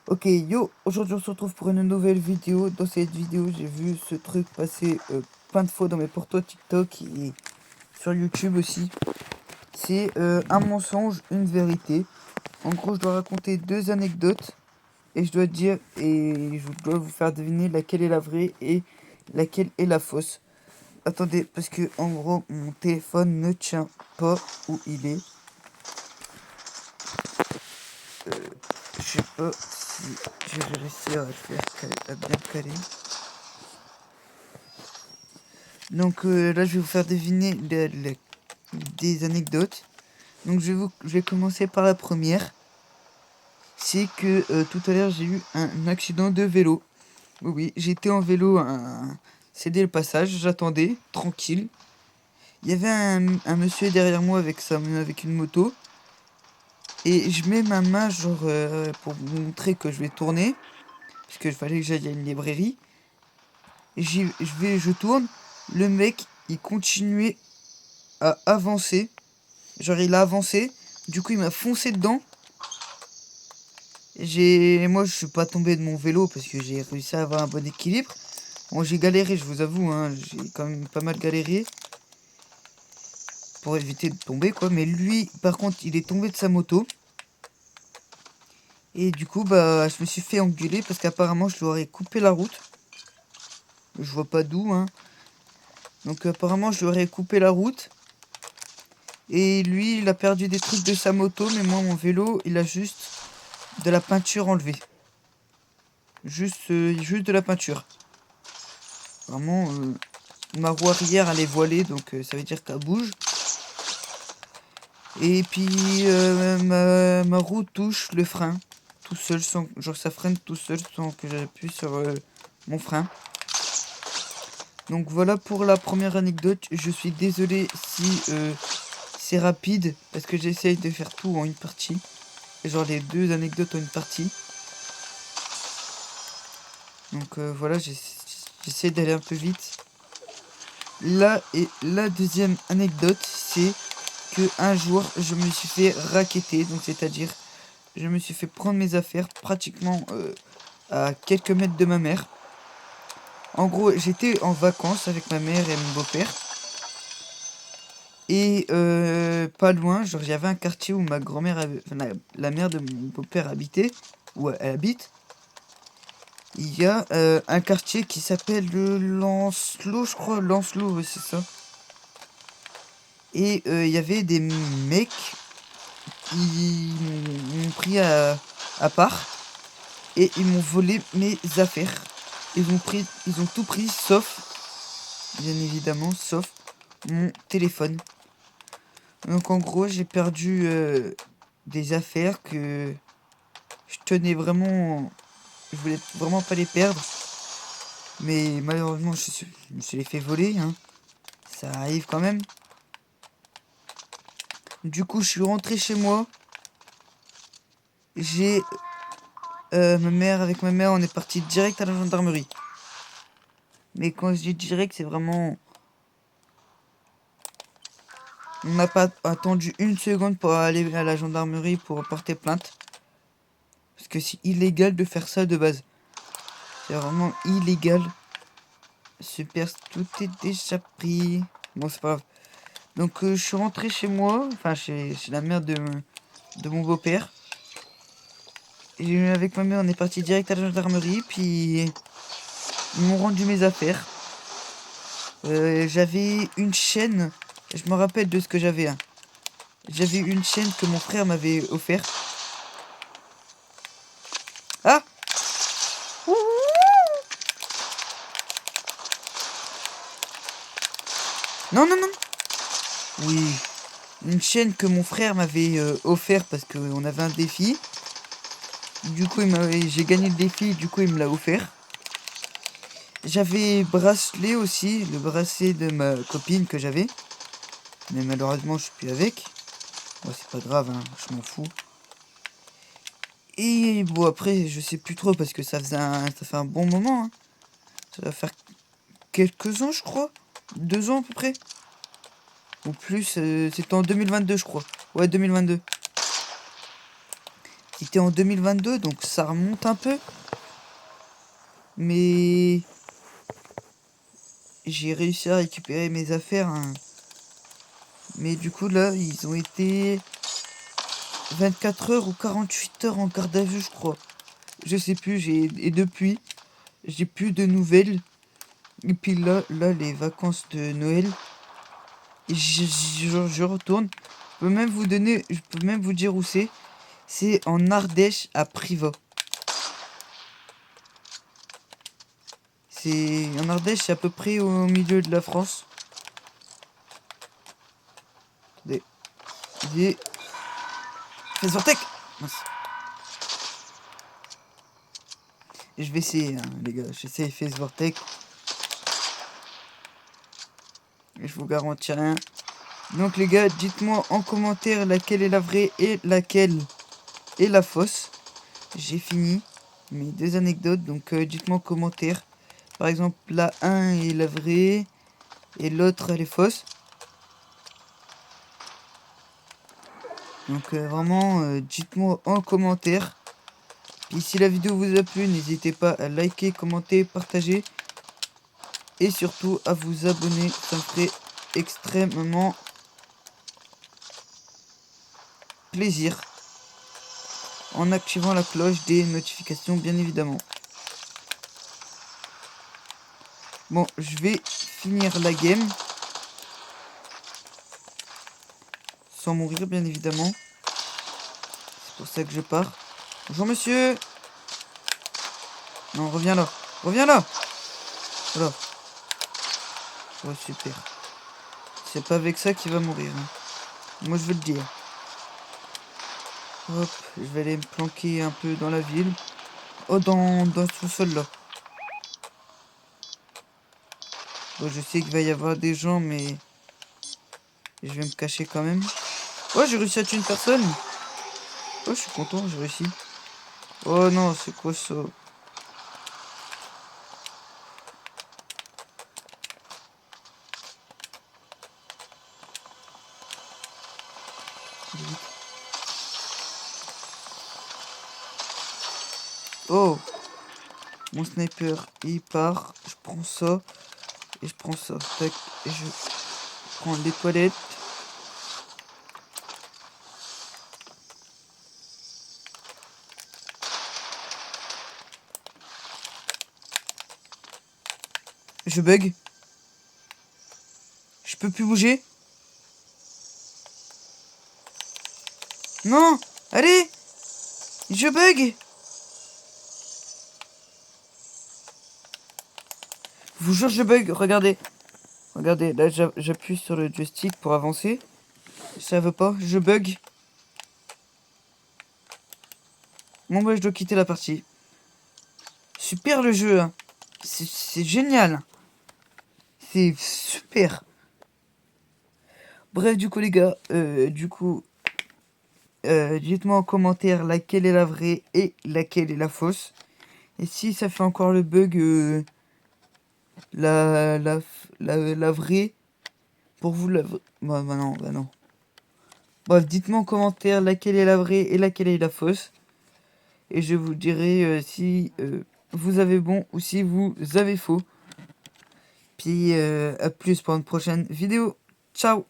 Ok, yo, aujourd'hui on se retrouve pour une nouvelle vidéo. Dans cette vidéo, j'ai vu ce truc passer plein de fois dans mes portos TikTok et sur YouTube aussi. C'est un mensonge, une vérité. En gros, je dois raconter deux anecdotes et je dois dire et je dois vous faire deviner laquelle est la vraie et laquelle est la fausse. Attendez, parce que en gros, mon téléphone ne tient pas où il est. Je sais pas si je vais réussir à le faire, à bien le caler. Donc là, je vais vous faire deviner des anecdotes. Donc je vais commencer par la première. C'est que tout à l'heure, j'ai eu un accident de vélo. Oui, oui, j'étais en vélo, céder le passage, j'attendais, tranquille. Il y avait un monsieur derrière moi avec une moto. Et je mets ma main, genre, pour vous montrer que je vais tourner. Parce qu'il fallait que j'aille à une librairie. Je tourne. Le mec, il continuait à avancer. Genre il a avancé, du coup il m'a foncé dedans. Moi je suis pas tombé de mon vélo parce que j'ai réussi à avoir un bon équilibre. Bon j'ai galéré, je vous avoue, hein, j'ai quand même pas mal galéré pour éviter de tomber quoi. Mais lui par contre il est tombé de sa moto. Et du coup bah je me suis fait engueuler parce qu'apparemment je lui aurais coupé la route. Je vois pas d'où hein. Donc apparemment je lui aurais coupé la route. Et lui il a perdu des trucs de sa moto, mais moi mon vélo il a juste de la peinture enlevée. Juste de la peinture. Vraiment, ma roue arrière elle est voilée, donc ça veut dire qu'elle bouge. Et puis ma roue touche le frein tout seul, sans, genre ça freine tout seul sans que j'appuie sur mon frein. Donc voilà pour la première anecdote. Je suis désolé si c'est rapide parce que j'essaye de faire tout en une partie. Genre les deux anecdotes en une partie. Donc voilà, j'essaie d'aller un peu vite. Là, et la deuxième anecdote, c'est que un jour, je me suis fait racketter. Donc, c'est-à-dire, je me suis fait prendre mes affaires pratiquement à quelques mètres de ma mère. En gros, j'étais en vacances avec ma mère et mon beau-père. Et pas loin, genre, il y avait un quartier où ma grand-mère, la mère de mon beau-père habitait, où elle habite. Il y a un quartier qui s'appelle le Lancelot, je crois. Lancelot, ouais, c'est ça. Et il y avait des mecs qui m'ont pris à part et ils m'ont volé mes affaires. Ils ont tout pris sauf, bien évidemment, sauf mon téléphone. Donc en gros, j'ai perdu des affaires que je tenais vraiment, je voulais vraiment pas les perdre. Mais malheureusement, je me suis les fait voler, hein. Ça arrive quand même. Du coup, je suis rentré chez moi. J'ai avec ma mère, on est parti direct à la gendarmerie. Mais quand je dis direct, c'est vraiment... On n'a pas attendu une seconde pour aller à la gendarmerie pour porter plainte. Parce que c'est illégal de faire ça de base. C'est vraiment illégal. Super, tout est déjà pris. Bon, c'est pas grave. Donc je suis rentré chez moi, enfin chez la mère de mon beau-père. Et avec ma mère, on est parti direct à la gendarmerie, puis ils m'ont rendu mes affaires. J'avais une chaîne, je me rappelle de ce que j'avais. Hein. J'avais une chaîne que mon frère m'avait offert. Ah! Non, non, non! Oui, une chaîne que mon frère m'avait offert parce qu'on avait un défi. Du coup, j'ai gagné le défi, du coup, il me l'a offert. J'avais bracelet aussi, le bracelet de ma copine que j'avais. Mais malheureusement, je suis plus avec. Bon, c'est pas grave, hein, je m'en fous. Et bon, après, je sais plus trop parce que ça fait un bon moment. Hein. Ça va faire quelques ans, je crois. 2 ans à peu près. Ou plus, c'était en 2022, je crois. Ouais, 2022. C'était en 2022, donc ça remonte un peu. Mais j'ai réussi à récupérer mes affaires, hein. Mais du coup là, ils ont été 24 heures ou 48 heures en garde à vue, je crois. Je sais plus, et depuis, j'ai plus de nouvelles. Et puis là, les vacances de Noël, je retourne. Je peux même vous dire où c'est. C'est en Ardèche, à Privas. C'est en Ardèche, c'est à peu près au milieu de la France. Des Fezvortec. Et je vais essayer, hein, les gars. J'essaie Fezvortec. Et je vous garantis rien. Donc les gars, dites-moi en commentaire laquelle est la vraie et laquelle est la fausse. J'ai fini mes deux anecdotes, donc dites-moi en commentaire. Par exemple, la 1 est la vraie et l'autre elle est fausse. Donc vraiment, dites-moi en commentaire. Puis si la vidéo vous a plu, n'hésitez pas à liker, commenter, partager. Et surtout à vous abonner, ça me ferait extrêmement plaisir. En activant la cloche des notifications, bien évidemment. Bon, je vais finir la game. Sans mourir, bien évidemment. C'est pour ça que je pars. Bonjour, monsieur. Non, reviens là. Reviens là. Voilà. Ouais, super. C'est pas avec ça qu'il va mourir, hein. Moi, je veux le dire. Hop, je vais aller me planquer un peu dans la ville. Oh, dans ce sol-là. Bon, je sais qu'il va y avoir des gens, mais je vais me cacher quand même. Oh, j'ai réussi à tuer une personne. Oh, je suis content, j'ai réussi. Oh non, c'est quoi ça? Oh, mon sniper, il part. Je prends ça. Et je prends ça. Tac. Et je prends les toilettes. Je bug. Je peux plus bouger. Non. Allez. Je bug. Je vous jure, je bug. Regardez. Regardez, là j'appuie sur le joystick pour avancer. Ça veut pas, je bug. Bon bah je dois quitter la partie. Super le jeu, hein. C'est génial. C'est super. Bref du coup les gars, dites-moi en commentaire laquelle est la vraie et laquelle est la fausse. Et si ça fait encore le bug, la vraie, pour vous la vraie... Bah non, bah non. Bref, dites-moi en commentaire laquelle est la vraie et laquelle est la fausse. Et je vous dirai si vous avez bon ou si vous avez faux. Puis à plus pour une prochaine vidéo. Ciao!